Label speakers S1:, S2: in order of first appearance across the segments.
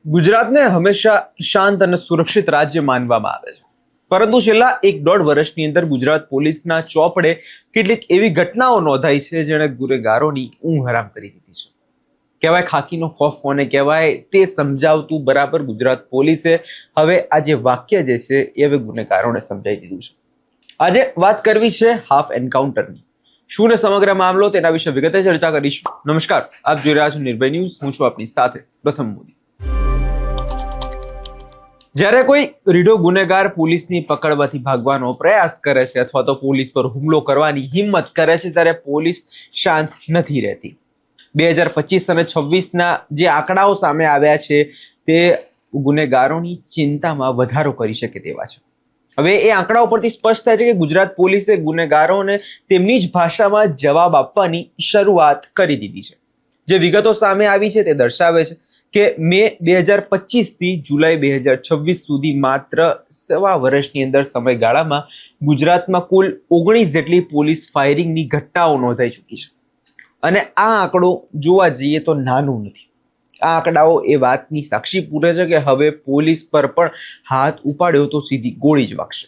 S1: ગુજરાતને હંમેશા શાંત અને સુરક્ષિત રાજ્ય માનવામાં આવે છે, પરંતુ છેલ્લા 1.5 વર્ષની અંદર ગુજરાત પોલીસના ચોપડે કેટલીક એવી ઘટનાઓ નોંધાઈ છે જેણે ગુનેગારોની ઊંઘ હરામ કરી દીધી છે. કહેવાય ખાકીનો ખોફ કોને કહેવાય તે સમજાવતું બરાબર ગુજરાત પોલીસે હવે આ જે વાક્ય જે છે એ હવે ગુનેગારોને સમજાવી દીધું છે. આજે વાત કરવી છે હાફ એન્કાઉન્ટરની. શું ને સમગ્ર મામલો તેના વિશે વિગતે ચર્ચા કરીશું. નમસ્કાર, આપ જોઈ રહ્યા છો નિર્ભય ન્યૂઝ. હું છું આપની સાથે પ્રથમ મોદી. જ્યારે કોઈ રીઢો ગુનેગાર પોલીસની પકડવાથી ભાગવાનો પ્રયાસ કરે છે અથવા તો પોલીસ પર હુમલો કરવાની હિંમત કરે છે ત્યારે પોલીસ શાંત નથી રહેતી. 2025 અને 26ના જે આંકડાઓ સામે આવ્યા છે તે ગુનેગારોની ચિંતામાં વધારો કરી શકે તેવા છે. હવે એ આંકડાઓ પરથી સ્પષ્ટ થાય છે કે ગુજરાત પોલીસે ગુનેગારોને તેમની જ ભાષામાં જવાબ આપવાની શરૂઆત કરી દીધી છે. જે વિગતો સામે આવી છે તે દર્શાવે છે કે મે 2025 થી જુલાઈ 2026 સુધી માત્ર સવા વર્ષની અંદર સમયગાળામાં ગુજરાતમાં કુલ 19 જેટલી પોલીસ ફાયરિંગની ઘટનાઓ નોંધાઈ ચૂકી છે. અને આ આંકડો જોવા જઈએ તો નાનું નથી. આ આંકડાઓ એ વાતની સાક્ષી પૂરે છે કે હવે પોલીસ પર પણ હાથ ઉપાડ્યો તો સીધી ગોળી જ વાગશે.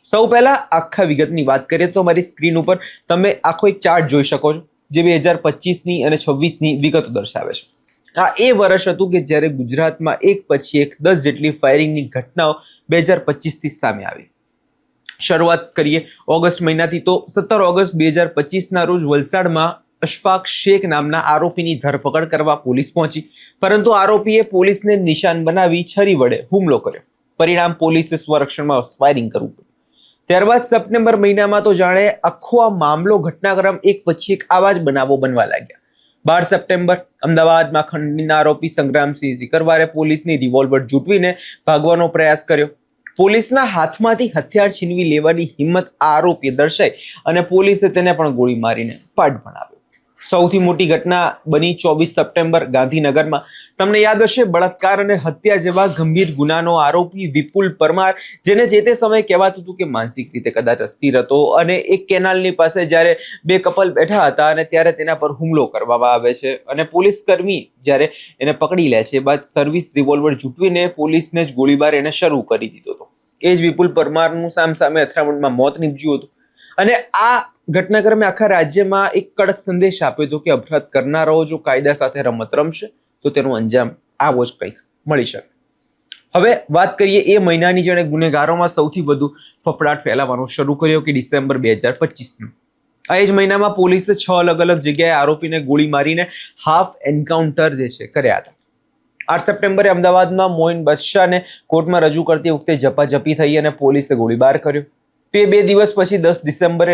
S1: સૌ પહેલા આખા વિગતની વાત કરીએ તો મારી સ્ક્રીન ઉપર તમે આખો એક ચાર્ટ જોઈ શકો છો જે 2025ની અને 26ની વિગતો દર્શાવે છે. આ એ વર્ષ હતું કે જ્યારે ગુજરાતમાં એક પછી એક 10 જેટલી ફાયરિંગની ઘટનાઓ 2025થી સામે આવી. શરૂઆત કરીએ ઓગસ્ટ મહિનાથી તો 17 ઓગસ્ટ 2025ના રોજ વલસાડમાં અશફાક શેખ નામના આરોપીની ધરપકડ કરવા પોલીસ પહોંચી, પરંતુ આરોપીએ પોલીસને નિશાન બનાવી છરી વડે હુમલો કર્યો. પરિણામ પોલીસે સ્વરક્ષણમાં ફાયરિંગ કરવું પડ્યું. ત્યારબાદ સપ્ટેમ્બર મહિનામાં તો જાણે આખો આ મામલો ઘટનાક્રમ એક પછી એક આવા જ બનાવો બનવા લાગ્યા. 12 સપ્ટેમ્બર અમદાવાદમાં ખંડણીના આરોપી સંગ્રામસિંહ સિકરવારે પોલીસની રિવોલ્વર ઝૂંટવીને ભાગવાનો પ્રયાસ કર્યો. પોલીસના હાથમાંથી હથિયાર છીનવી લેવાની હિંમત આ આરોપીએ દર્શાઈ અને પોલીસે તેને પણ ગોળી મારીને પાઠ ભણાવ્યો. સૌથી મોટી ઘટના બની 24 સપ્ટેમ્બર ગાંધીનગરમાં. તમને યાદ હશે, બળાત્કાર અને હત્યા જેવા ગંભીર ગુનાનો આરોપી વિપુલ પરમાર, જેને જે તે સમયે કહેવાતું હતું કે માનસિક રીતે કદાચ અસ્થિર હતો, અને એક કેનાલની પાસે જ્યારે બે કપલ બેઠા હતા અને ત્યારે તેના પર હુમલો કરવામાં આવે છે અને પોલીસ કર્મી જ્યારે એને પકડી લે છે બાદ સર્વિસ રિવોલ્વર ઝૂંટવીને પોલીસને જ ગોળીબાર એને શરૂ કરી દીધો હતો. એ જ વિપુલ પરમારનું સામે અથડામણમાં મોત નીપજ્યું હતું. અને આ ઘટનાક્રમે આખા રાજ્યમાં એક કડક સંદેશ આપ્યો હતો કે અપરાધ કરનારાઓ જો કાયદા સાથે રમત રમશે તો તેનો અંજામ આવો જ કંઈક મળી શકે. હવે વાત કરીએ એ મહિનાની જેણે ગુનેગારોમાં સૌથી વધુ ફફડાટ ફેલાવવાનો શરૂ કર્યો કે ડિસેમ્બર 2025નું. આ જ મહિનામાં પોલીસે 6 અલગ અલગ જગ્યાએ આરોપીને ગોળી મારીને હાફ એન્કાઉન્ટર જે છે કર્યા હતા. 8 સપ્ટેમ્બરે અમદાવાદમાં મોઇન બાદશાહને કોર્ટમાં રજૂ કરતી વખતે ઝપાઝપી થઈ અને પોલીસે ગોળીબાર કર્યો. તે 2 દિવસ પછી 10 ડિસેમ્બરે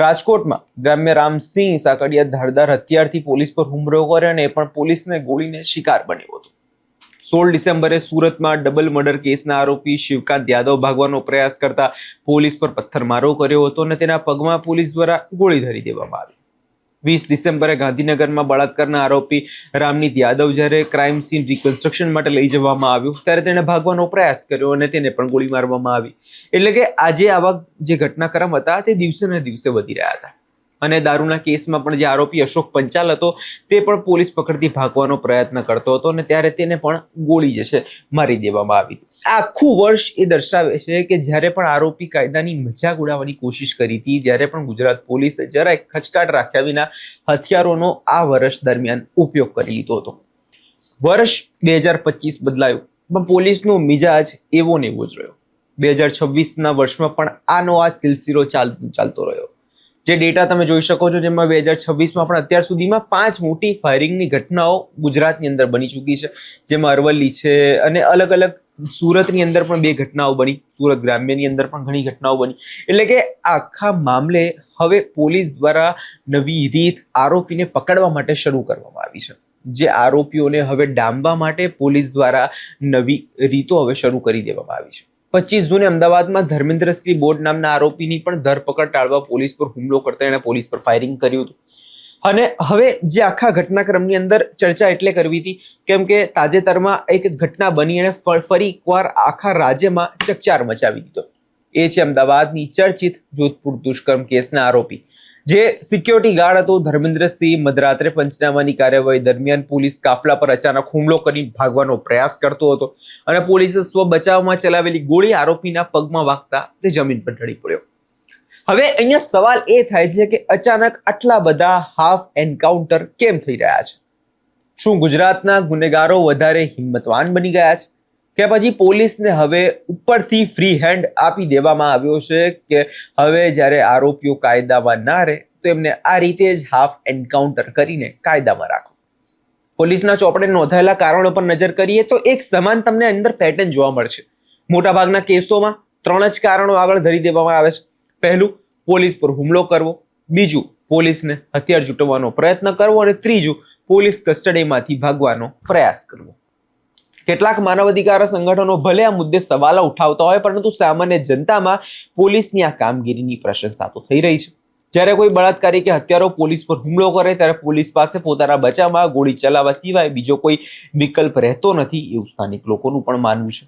S1: રાજકોટમાં ગ્રામ્ય રામસિંહ સાકડિયા ધારદાર હથિયારથી પોલીસ પર હુમલો કર્યો અને એ પણ પોલીસને ગોળીને શિકાર બન્યો હતો. 16 ડિસેમ્બરે સુરતમાં ડબલ મર્ડર કેસના આરોપી શિવકાંત યાદવ ભાગવાનો પ્રયાસ કરતા પોલીસ પર પથ્થરમારો કર્યો હતો અને તેના પગમાં પોલીસ દ્વારા ગોળી ધરી દેવામાં આવી. 20 ડિસેમ્બરે ગાંધીનગરમાં બળાત્કારના આરોપી રામનીત યાદવ જ્યારે ક્રાઇમ સીન રિકન્સ્ટ્રક્શન માટે લઈ જવામાં આવ્યો ત્યારે તેણે ભાગવાનો પ્રયાસ કર્યો અને તેને પણ ગોળી મારવામાં આવી. એટલે કે આજે આવા જે ઘટનાક્રમ હતા તે દિવસે ને દિવસે વધી રહ્યા હતા. અને દારૂના કેસમાં પણ જે આરોપી અશોક પંચાલ હતો તે પણ પોલીસ પકડતી ભાગવાનો પ્રયત્ન કરતો હતો અને ત્યારે તેને પણ ગોળી જે છે મારી દેવામાં આવી. આ આખું વર્ષ એ દર્શાવે છે કે જ્યારે પણ આરોપી કાયદાની મજાક ઉડાવવાની કોશિશ કરી હતી ત્યારે પણ ગુજરાત પોલીસે જરાય ખચકાટ રાખ્યા વિના હથિયારોનો આ વર્ષ દરમિયાન ઉપયોગ કરી લીધો હતો. વર્ષ 2025 બદલાયું પણ પોલીસનો મિજાજ એવો ને એવો જ રહ્યો. 2026ના વર્ષમાં પણ આનો આ સિલસિલો ચાલતો રહ્યો. જે ડેટા તમે જોઈ શકો છો જેમાં 2026માં પણ અત્યાર સુધીમાં 5 મોટી ફાયરિંગની ઘટનાઓ ગુજરાતની અંદર બની ચૂકી છે, જેમાં અરવલ્લી છે અને અલગ અલગ સુરતની અંદર પણ 2 ઘટનાઓ બની. સુરત ગ્રામ્યની અંદર પણ ઘણી ઘટનાઓ બની. એટલે કે આખા મામલે હવે પોલીસ દ્વારા નવી રીત આરોપીને પકડવા માટે શરૂ કરવામાં આવી છે. જે આરોપીઓને હવે ડામવા માટે પોલીસ દ્વારા નવી રીતો હવે શરૂ કરી દેવામાં આવી છે. 25 જૂને અમદાવાદમાં ધર્મેન્દ્રસિંહ બોડ નામના આરોપીની પણ ધરપકડ ટાળવા પોલીસ પર હુમલો કરતા એણે પોલીસ પર ફાયરિંગ કર્યું હતું. અને હવે જે આખા ઘટનાક્રમની અંદર ચર્ચા એટલે કરવી હતી કેમ કે તાજેતરમાં એક ઘટના બની અને ફરી એકવાર આખા રાજ્યમાં ચકચાર મચાવી દીધો. એ છે અમદાવાદની ચર્ચિત જોધપુર દુષ્કર્મ કેસના આરોપી જે સિક્યોરિટી ગાર્ડ હતો ધર્મેન્દ્રસિંહ મધરાત્રે પંચનામાની કાર્યવાહી દરમિયાન પોલીસ કાફલા પર અચાનક હુમલો કરી ભાગવાનો પ્રયાસ કરતો હતો અને પોલીસે સ્વ બચાવમાં ચલાવેલી ગોળી આરોપીના પગમાં વાગતા તે જમીન પર ઢળી પડ્યો. હવે અહીંયા સવાલ એ થાય છે કે અચાનક આટલા બધા હાફ એન્કાઉન્ટર કેમ થઈ રહ્યા છે? શું ગુજરાતના ગુનેગારો વધારે હિંમતવાન બની ગયા છે કે પછી પોલીસને હવે ઉપરથી ફ્રી હેન્ડ આપી દેવામાં આવ્યો છે કે હવે જ્યારે આરોપીઓ કાયદામાં ના રહે તો એમને આ રીતે જ હાફ એન્કાઉન્ટર કરીને કાયદામાં રાખો? પોલીસના ચોપડે નોંધાયેલા કારણો પર નજર કરીએ તો એક સમાન તમને અંદર પેટર્ન જોવા મળશે. મોટાભાગના કેસોમાં 3 જ કારણો આગળ ધરી દેવામાં આવે છે. પહેલું, પોલીસ પર હુમલો કરવો. બીજું, પોલીસને હથિયાર ઝૂંટવવાનો પ્રયત્ન કરવો. અને ત્રીજું, પોલીસ કસ્ટડીમાંથી ભાગવાનો પ્રયાસ કરવો. કેટલાક માનવાધિકાર સંગઠનો ભલે આ મુદ્દે સવાલો ઉઠાવતા હોય, પરંતુ સામાન્ય જનતામાં પોલીસની આ કામગીરીની પ્રશંસા તો થઈ રહી છે. જ્યારે કોઈ બળાત્કારી કે હત્યારો પોલીસ પર હુમલો કરે ત્યારે પોલીસ પાસે પોતાના બચાવમાં ગોળી ચલાવવા સિવાય બીજો કોઈ વિકલ્પ રહેતો નથી, એવું સ્થાનિક લોકોનું પણ માનવું છે.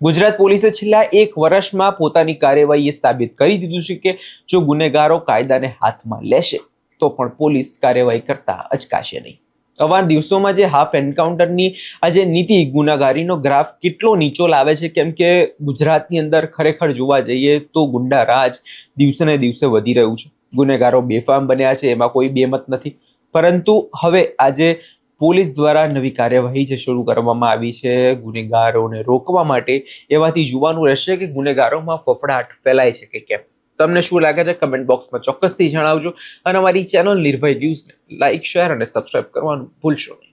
S1: ગુજરાત પોલીસે છેલ્લા 1 વર્ષમાં પોતાની કાર્યવાહીએ સાબિત કરી દીધું છે કે જો ગુનેગારો કાયદાને હાથમાં લેશે તો પણ પોલીસ કાર્યવાહી કરતા અચકાશે નહીં. આવા દિવસોમાં જે હાફ એન્કાઉન્ટરની આ જે નીતિ ગુનાગારીનો ગ્રાફ કેટલો નીચો લાવે છે, કેમ કે ગુજરાતની અંદર ખરેખર જોવા જઈએ તો ગુંડા રાજ દિવસે ને દિવસે વધી રહ્યું છે. ગુનેગારો બેફામ બન્યા છે, એમાં કોઈ બેમત નથી. પરંતુ હવે આજે પોલીસ દ્વારા નવી કાર્યવાહી જે શરૂ કરવામાં આવી છે ગુનેગારોને રોકવા માટે, એમાંથી જોવાનું રહેશે કે ગુનેગારોમાં ફફડાટ ફેલાય છે કે કેમ. તમને શું લાગે છે કમેન્ટ બોક્સમાં ચોક્કસથી જણાવજો અને અમારી ચેનલ નિર્ભય ન્યૂઝને લાઇક, શેર અને સબસ્ક્રાઇબ કરવાનું ભૂલશો નહીં.